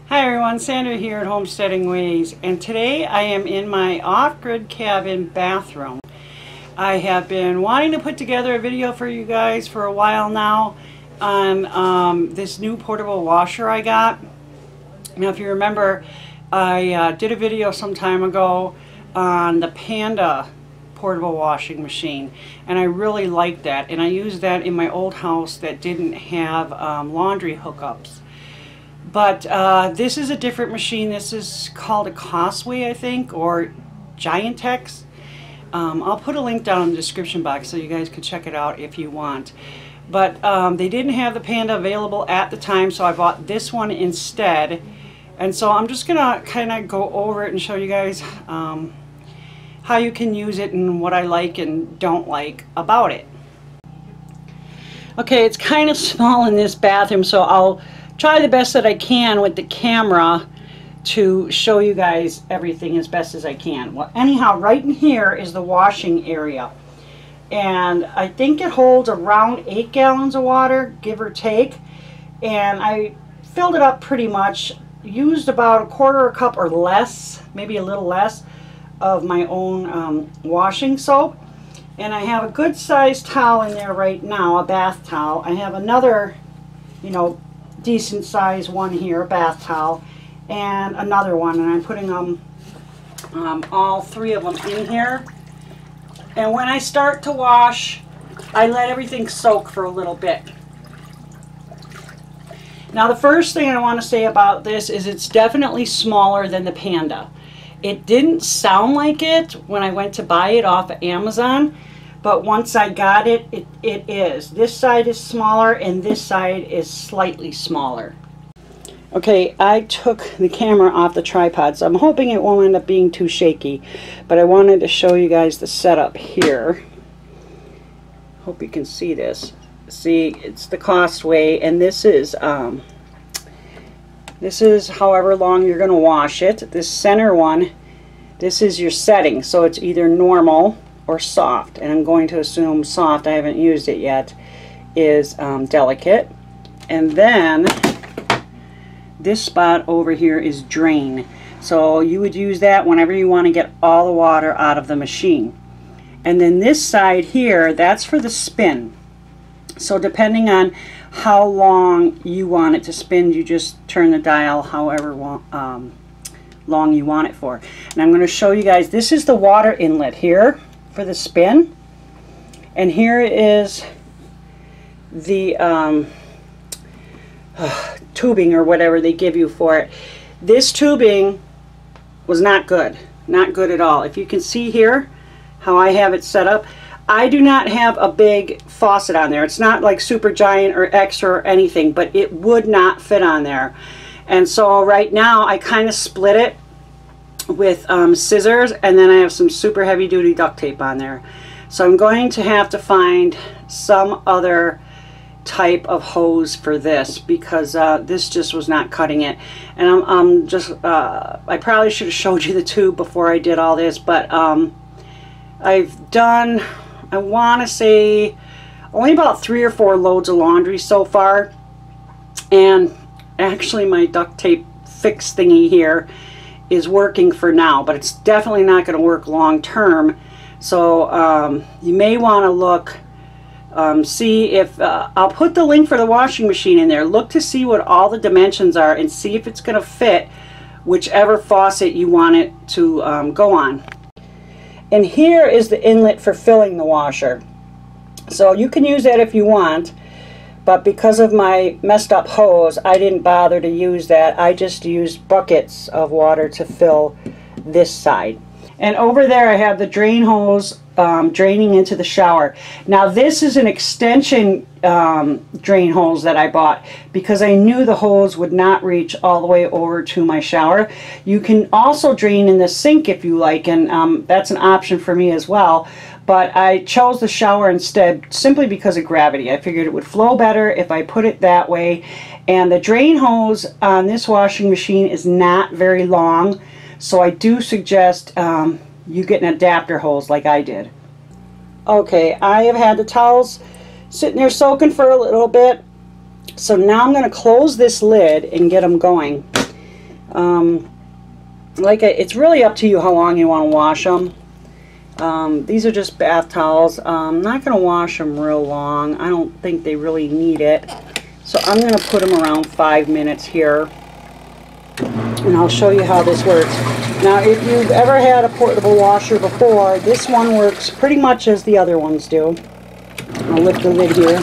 Hi everyone, Sandra here at Homesteading Ways, and today I am in my off-grid cabin bathroom. I have been wanting to put together a video for you guys for a while now on this new portable washer I got. Now if you remember, I did a video some time ago on the Panda portable washing machine, and I really liked that, and I used that in my old house that didn't have laundry hookups. But this is a different machine. This is called a Costway, I think, or Giantex. I'll put a link down in the description box so you guys can check it out if you want. But they didn't have the Panda available at the time, so I bought this one instead. And so I'm just going to kind of go over it and show you guys how you can use it and what I like and don't like about it. Okay, it's kind of small in this bathroom, so I'll try the best that I can with the camera to show you guys everything as best as I can. Well, anyhow, right in here is the washing area, and I think it holds around 8 gallons of water, give or take, and I filled it up pretty much, used about a quarter cup or less, maybe a little less, of my own washing soap, and I have a good sized towel in there right now, a bath towel. I have another, decent size one here, a bath towel, and another one, and I'm putting them all three of them in here. And when I start to wash, I let everything soak for a little bit. Now the first thing I want to say about this is it's definitely smaller than the Panda. It didn't sound like it when I went to buy it off of Amazon, but once I got it, it is. This side is smaller and this side is slightly smaller. Okay, I took the camera off the tripod, so I'm hoping it won't end up being too shaky, but I wanted to show you guys the setup here. Hope you can see this. See, it's the Costway, and this is however long you're going to wash it. This center one, this is your setting, so it's either normal or soft, and I'm going to assume soft, I haven't used it yet, is delicate. And then this spot over here is drain, so you would use that whenever you want to get all the water out of the machine. And then this side here, that's for the spin, so depending on how long you want it to spin, you just turn the dial however long you want it for. And I'm going to show you guys, this is the water inlet here for the spin, and here is the tubing or whatever they give you for it. This tubing was not good at all. If you can see here how I have it set up, I do not have a big faucet on there. It's not like super giant or extra or anything, but it would not fit on there. And so right now I kind of split it with scissors, and then I have some super heavy duty duct tape on there. So I'm going to have to find some other type of hose for this, because this just was not cutting it. And I probably should have showed you the tube before I did all this, but I've done, I want to say, only about 3 or 4 loads of laundry so far, and actually my duct tape fix thingy here is working for now, but it's definitely not going to work long term. So you may want to look, see if I'll put the link for the washing machine in there. Look to see what all the dimensions are and see if it's going to fit whichever faucet you want it to go on. And here is the inlet for filling the washer, so you can use that if you want, but because of my messed up hose, I didn't bother to use that. I just used buckets of water to fill this side. And over there I have the drain hose draining into the shower. Now this is an extension drain hose that I bought because I knew the hose would not reach all the way over to my shower. You can also drain in the sink if you like, and that's an option for me as well. But I chose the shower instead simply because of gravity. I figured it would flow better if I put it that way. And the drain hose on this washing machine is not very long, so I do suggest you get an adapter hose like I did. Okay, I have had the towels sitting there soaking for a little bit, so now I'm going to close this lid and get them going. It's really up to you how long you want to wash them. These are just bath towels. I'm not going to wash them real long. I don't think they really need it. So I'm going to put them around 5 minutes here. And I'll show you how this works. Now, if you've ever had a portable washer before, this one works pretty much as the other ones do. I'll lift the lid here.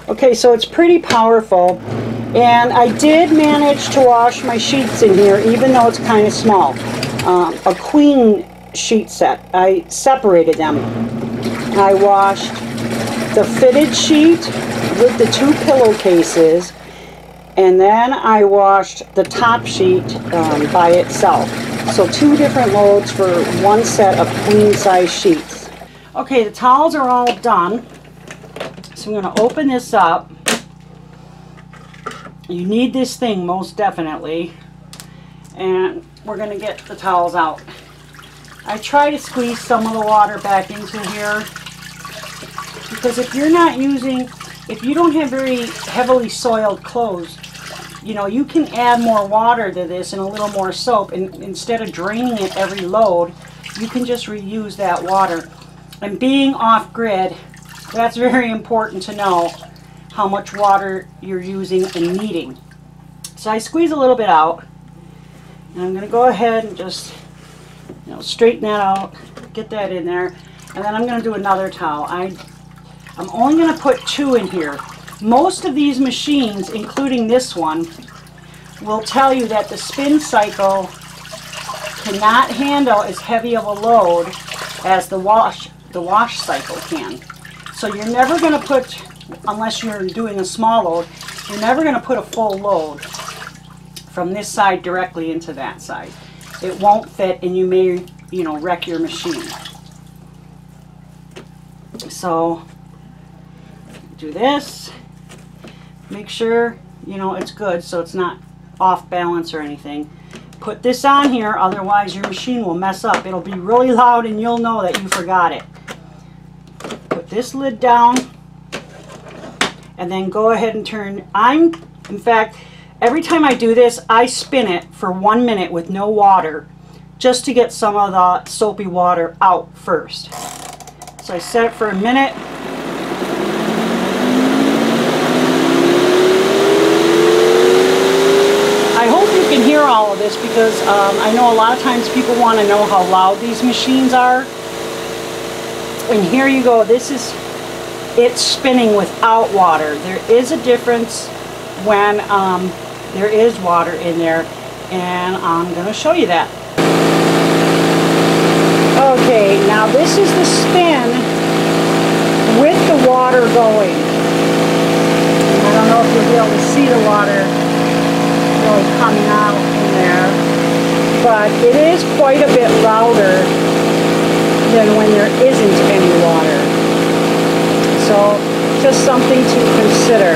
Okay, so it's pretty powerful, and I did manage to wash my sheets in here, even though it's kind of small. A queen sheet set. I separated them. I washed the fitted sheet with the 2 pillowcases, and then I washed the top sheet by itself. So 2 different loads for 1 set of queen size sheets. Okay, the towels are all done. So I'm going to open this up. You need this thing most definitely. And we're going to get the towels out. I try to squeeze some of the water back into here, because if you're not using, if you don't have very heavily soiled clothes, you know, you can add more water to this and a little more soap, and instead of draining it every load, you can just reuse that water. And being off-grid, that's very important to know how much water you're using and needing. So I squeeze a little bit out, and I'm going to go ahead and just, you know, straighten that out, get that in there, and then I'm going to do another towel. I'm only going to put 2 in here. Most of these machines, including this one, will tell you that the spin cycle cannot handle as heavy of a load as the wash cycle can. So you're never going to put, unless you're doing a small load, you're never going to put a full load from this side directly into that side. It won't fit, and you may, you know, wreck your machine. So do this. Make sure, you know, it's good so it's not off balance or anything. Put this on here, otherwise your machine will mess up. It'll be really loud and you'll know that you forgot it. Put this lid down, and then go ahead and turn. In fact, every time I do this, I spin it for 1 minute with no water, just to get some of the soapy water out first. So I set it for a minute. I hope you can hear all of this, because I know a lot of times people want to know how loud these machines are. And here you go. This is, it's spinning without water. There is a difference when there is water in there, and I'm going to show you that. Okay, now this is the spin with the water going. I don't know if you'll be able to see the water really coming out in there, but it is quite a bit louder than when there isn't any water. So just something to consider.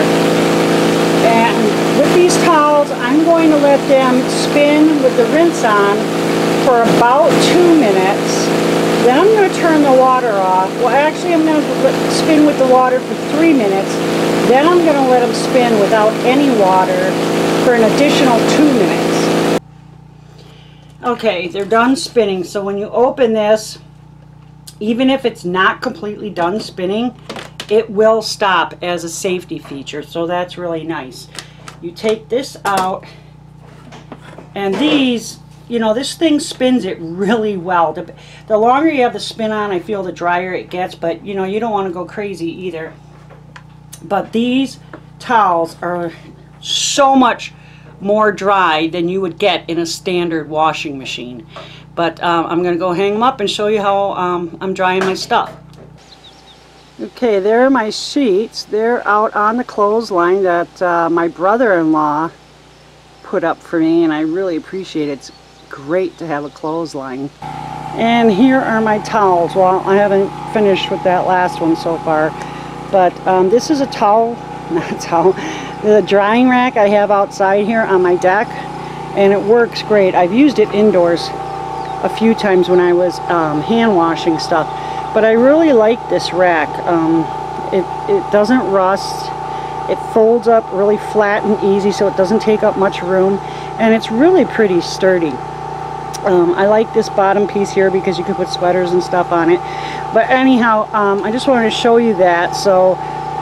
And with these towels, I'm going to let them spin with the rinse on for about 2 minutes. Then I'm going to turn the water off. Well, actually, I'm going to spin with the water for 3 minutes. Then I'm going to let them spin without any water for an additional 2 minutes. Okay, they're done spinning. So when you open this, even if it's not completely done spinning, it will stop as a safety feature. So that's really nice. You take this out, and these, you know, this thing spins it really well. The longer you have the spin on, I feel the drier it gets, but you know, you don't want to go crazy either. But these towels are so much more dry than you would get in a standard washing machine. But I'm going to go hang them up and show you how I'm drying my stuff. Okay, there are my sheets. They're out on the clothesline that my brother-in-law put up for me, and I really appreciate it. It's great to have a clothesline. And here are my towels. Well, I haven't finished with that last one so far, but this is a towel, not a towel, the drying rack I have outside here on my deck, and it works great. I've used it indoors a few times when I was hand washing stuff, but I really like this rack. It doesn't rust. It folds up really flat and easy, so it doesn't take up much room, and it's really pretty sturdy. I like this bottom piece here because you can put sweaters and stuff on it. But anyhow, I just wanted to show you that, so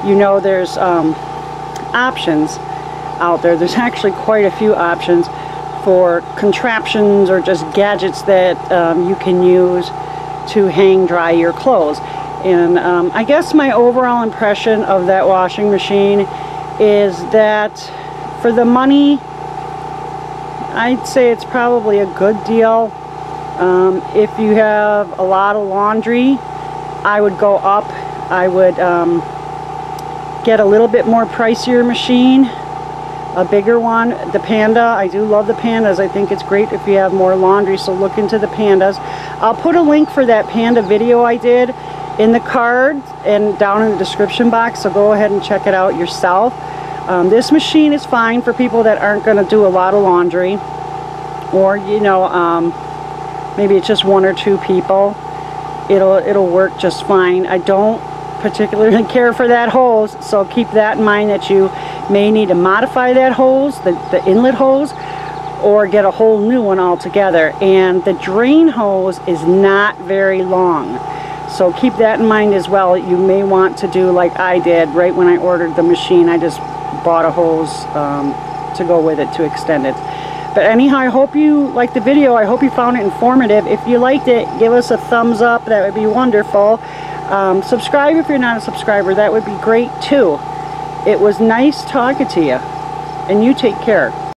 you know there's options out there. There's actually quite a few options for contraptions or just gadgets that you can use to hang dry your clothes. And I guess my overall impression of that washing machine is that for the money, I'd say it's probably a good deal. If you have a lot of laundry, I would go up. I would get a little bit more pricier machine, a bigger one. The Panda, I do love the Pandas. I think it's great if you have more laundry, so look into the Pandas. I'll put a link for that Panda video I did in the card and down in the description box, so go ahead and check it out yourself. This machine is fine for people that aren't going to do a lot of laundry, or you know, maybe it's just one or two people. It'll work just fine. I don't particularly care for that hose, so keep that in mind, that you may need to modify that hose, the inlet hose, or get a whole new one altogether. And the drain hose is not very long, so keep that in mind as well. You may want to do like I did right when I ordered the machine. I just bought a hose to go with it to extend it. But anyhow, I hope you liked the video. I hope you found it informative. If you liked it, give us a thumbs up. That would be wonderful. Subscribe if you're not a subscriber. That would be great too. It was nice talking to you. And you take care.